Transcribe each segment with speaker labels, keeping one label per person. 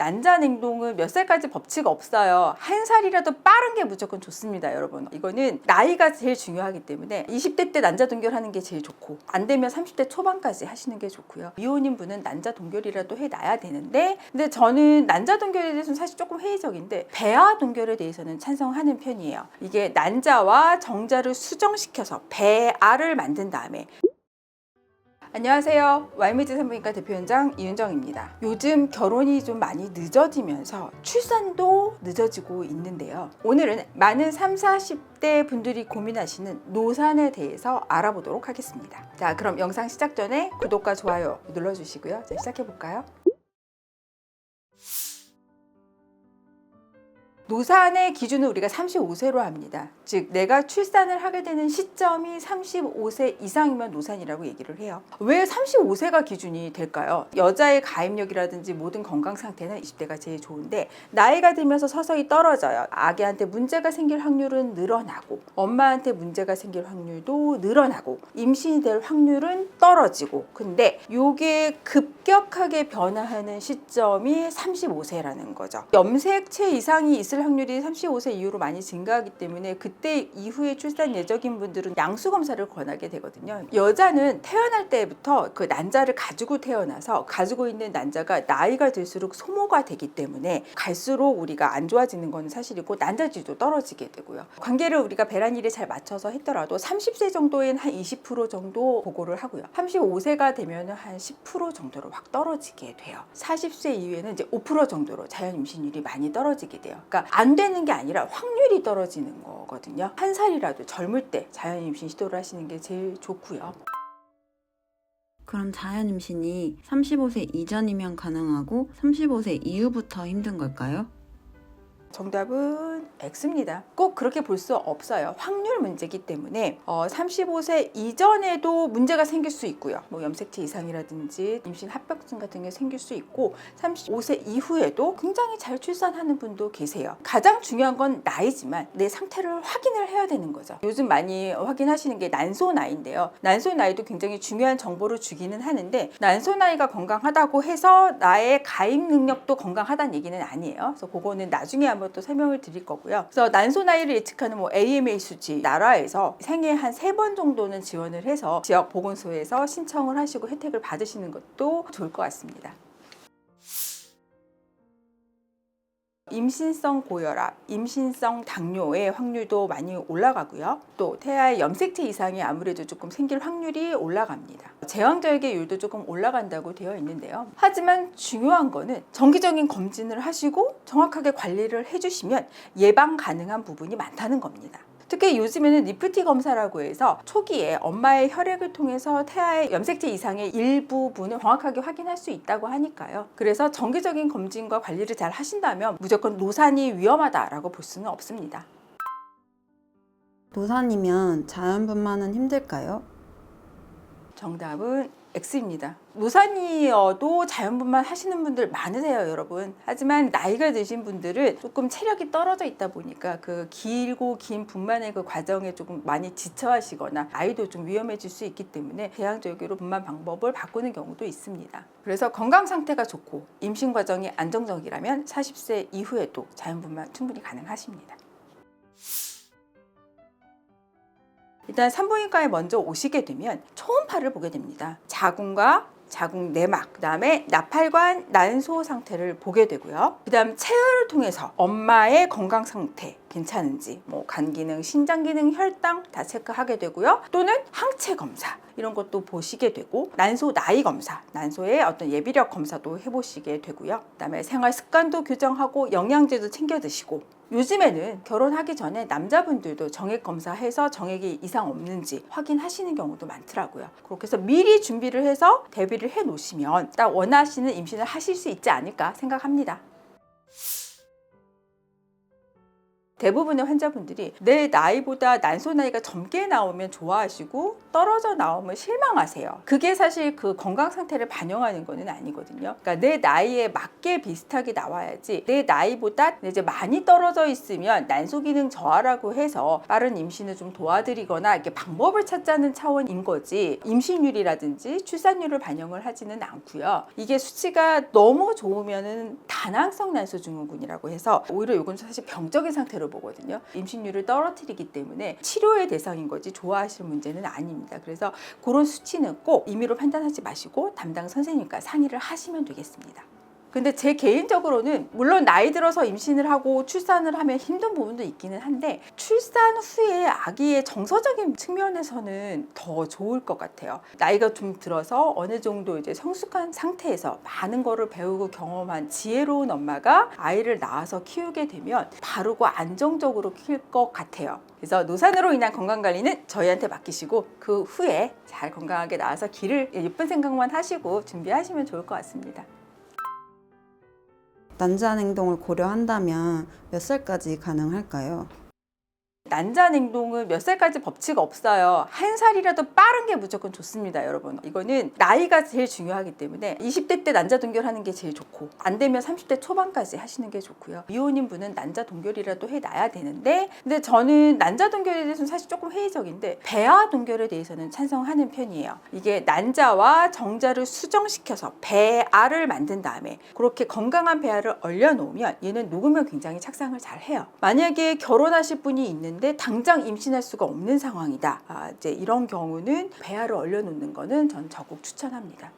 Speaker 1: 난자 냉동은 몇 살까지 법칙 없어요. 한 살이라도 빠른 게 무조건 좋습니다, 여러분. 이거는 나이가 제일 중요하기 때문에 20대 때 난자 동결하는 게 제일 좋고, 안 되면 30대 초반까지 하시는 게 좋고요. 미혼인 분은 난자 동결이라도 해놔야 되는데, 근데 저는 난자 동결에 대해서는 사실 조금 회의적인데 배아 동결에 대해서는 찬성하는 편이에요. 이게 난자와 정자를 수정시켜서 배아를 만든 다음에. 안녕하세요. YMG 산부인과 대표원장 이윤정입니다. 요즘 결혼이 좀 많이 늦어지면서 출산도 늦어지고 있는데요. 오늘은 많은 30, 40대 분들이 고민하시는 노산에 대해서 알아보도록 하겠습니다. 자, 그럼 영상 시작 전에 구독과 좋아요 눌러주시고요. 자, 시작해볼까요? 노산의 기준은 우리가 35세로 합니다. 즉 내가 출산을 하게 되는 시점이 35세 이상이면 노산이라고 얘기를 해요. 왜 35세가 기준이 될까요? 여자의 가입력이라든지 모든 건강 상태는 20대가 제일 좋은데 나이가 들면서 서서히 떨어져요. 아기한테 문제가 생길 확률은 늘어나고 엄마한테 문제가 생길 확률도 늘어나고 임신이 될 확률은 떨어지고, 근데 이게 급격하게 변화하는 시점이 35세라는 거죠. 염색체 이상이 있을 확률이 35세 이후로 많이 증가하기 때문에 그때 이후에 출산 예정인 분들은 양수 검사를 권하게 되거든요. 여자는 태어날 때부터 그 난자를 가지고 태어나서 가지고 있는 난자가 나이가 들수록 소모가 되기 때문에 갈수록 우리가 안 좋아지는 건 사실이고 난자질도 떨어지게 되고요. 관계를 우리가 배란일에 잘 맞춰서 했더라도 30세 정도엔 한 20% 정도 보고를 하고요. 35세가 되면 한 10% 정도로 확 떨어지게 돼요. 40세 이후에는 이제 5% 정도로 자연 임신율이 많이 떨어지게 돼요. 그러니까 안 되는 게 아니라 확률이 떨어지는 거거든요. 한 살이라도 젊을 때 자연 임신 시도를 하시는 게 제일 좋고요.
Speaker 2: 그럼 자연 임신이 35세 이전이면 가능하고 35세 이후부터 힘든 걸까요?
Speaker 1: 정답은 X입니다. 꼭 그렇게 볼 수 없어요. 확률 문제이기 때문에 35세 이전에도 문제가 생길 수 있고요. 뭐 염색체 이상이라든지 임신 합병증 같은 게 생길 수 있고, 35세 이후에도 굉장히 잘 출산하는 분도 계세요. 가장 중요한 건 나이지만 내 상태를 확인을 해야 되는 거죠. 요즘 많이 확인하시는 게 난소 나이인데요. 난소 나이도 굉장히 중요한 정보를 주기는 하는데 난소 나이가 건강하다고 해서 나의 가입 능력도 건강하다는 얘기는 아니에요. 그래서 그거는 나중에 한번 또 설명을 드릴 거고요. 그래서 난소 나이를 예측하는 AMA 수치, 나라에서 생애 한 3번 정도는 지원을 해서 지역 보건소에서 신청을 하시고 혜택을 받으시는 것도 좋을 것 같습니다. 임신성 고혈압, 임신성 당뇨의 확률도 많이 올라가고요. 또 태아의 염색체 이상이 아무래도 조금 생길 확률이 올라갑니다. 제왕절개율도 조금 올라간다고 되어 있는데요. 하지만 중요한 거는 정기적인 검진을 하시고 정확하게 관리를 해주시면 예방 가능한 부분이 많다는 겁니다. 특히 요즘에는 니프티 검사라고 해서 초기에 엄마의 혈액을 통해서 태아의 염색체 이상의 일부분을 정확하게 확인할 수 있다고 하니까요. 그래서 정기적인 검진과 관리를 잘 하신다면 무조건 노산이 위험하다라고 볼 수는 없습니다.
Speaker 2: 노산이면 자연분만은 힘들까요?
Speaker 1: 정답은 X입니다. 노산이어도 자연분만 하시는 분들 많으세요, 여러분. 하지만 나이가 드신 분들은 조금 체력이 떨어져 있다 보니까 그 길고 긴 분만의 그 과정에 조금 많이 지쳐하시거나 아이도 좀 위험해질 수 있기 때문에 제왕절개로 분만 방법을 바꾸는 경우도 있습니다. 그래서 건강 상태가 좋고 임신 과정이 안정적이라면 40세 이후에도 자연분만 충분히 가능하십니다. 일단 산부인과에 먼저 오시게 되면 초음파를 보게 됩니다. 자궁과 자궁 내막, 그 다음에 나팔관, 난소 상태를 보게 되고요. 그 다음 체열을 통해서 엄마의 건강 상태 괜찮은지, 뭐 간 기능, 신장 기능, 혈당 다 체크하게 되고요. 또는 항체 검사 이런 것도 보시게 되고, 난소 나이 검사, 난소의 어떤 예비력 검사도 해보시게 되고요. 그 다음에 생활 습관도 교정하고 영양제도 챙겨 드시고, 요즘에는 결혼하기 전에 남자분들도 정액 검사해서 정액이 이상 없는지 확인하시는 경우도 많더라고요. 그렇게 해서 미리 준비를 해서 대비를 해 놓으시면 딱 원하시는 임신을 하실 수 있지 않을까 생각합니다. 대부분의 환자분들이 내 나이보다 난소 나이가 젊게 나오면 좋아하시고 떨어져 나오면 실망하세요. 그게 사실 그 건강 상태를 반영하는 거는 아니거든요. 그러니까 내 나이에 맞게 비슷하게 나와야지, 내 나이보다 이제 많이 떨어져 있으면 난소 기능 저하라고 해서 빠른 임신을 좀 도와드리거나 이렇게 방법을 찾자는 차원인 거지, 임신율이라든지 출산율을 반영을 하지는 않고요. 이게 수치가 너무 좋으면은 다낭성 난소 증후군이라고 해서 오히려 이건 사실 병적인 상태로 보거든요. 임신율을 떨어뜨리기 때문에 치료의 대상인 거지 좋아하실 문제는 아닙니다. 그래서 그런 수치는 꼭 임의로 판단하지 마시고 담당 선생님과 상의를 하시면 되겠습니다. 근데 제 개인적으로는 물론 나이 들어서 임신을 하고 출산을 하면 힘든 부분도 있기는 한데, 출산 후에 아기의 정서적인 측면에서는 더 좋을 것 같아요. 나이가 좀 들어서 어느 정도 이제 성숙한 상태에서 많은 거를 배우고 경험한 지혜로운 엄마가 아이를 낳아서 키우게 되면 바르고 안정적으로 키울 것 같아요. 그래서 노산으로 인한 건강관리는 저희한테 맡기시고 그 후에 잘 건강하게 낳아서 길을 예쁜 생각만 하시고 준비하시면 좋을 것 같습니다.
Speaker 2: 난자 냉동을 고려한다면 몇 살까지 가능할까요?
Speaker 1: 난자 냉동은 몇 살까지 법칙 없어요. 한 살이라도 빠른 게 무조건 좋습니다, 여러분. 이거는 나이가 제일 중요하기 때문에 20대 때 난자 동결하는 게 제일 좋고, 안 되면 30대 초반까지 하시는 게 좋고요. 미혼인 분은 난자 동결이라도 해놔야 되는데, 근데 저는 난자 동결에 대해서는 사실 조금 회의적인데 배아 동결에 대해서는 찬성하는 편이에요. 이게 난자와 정자를 수정시켜서 배아를 만든 다음에 그렇게 건강한 배아를 얼려놓으면 얘는 녹으면 굉장히 착상을 잘 해요. 만약에 결혼하실 분이 있는데 당장 임신할 수가 없는 상황이다, 이제 이런 경우는 배아를 얼려놓는 거는 전 적극 추천합니다.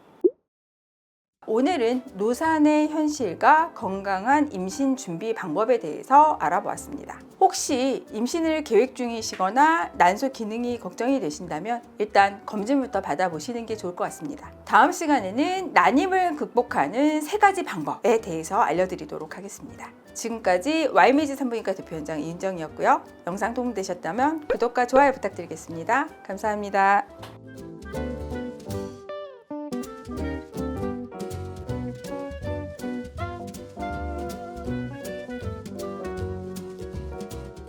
Speaker 1: 오늘은 노산의 현실과 건강한 임신 준비 방법에 대해서 알아보았습니다. 혹시 임신을 계획 중이시거나 난소 기능이 걱정이 되신다면 일단 검진부터 받아보시는 게 좋을 것 같습니다. 다음 시간에는 난임을 극복하는 3가지 방법에 대해서 알려드리도록 하겠습니다. 지금까지 YMG 산부인과 대표원장 이은정이었고요. 영상 도움되셨다면 구독과 좋아요 부탁드리겠습니다. 감사합니다.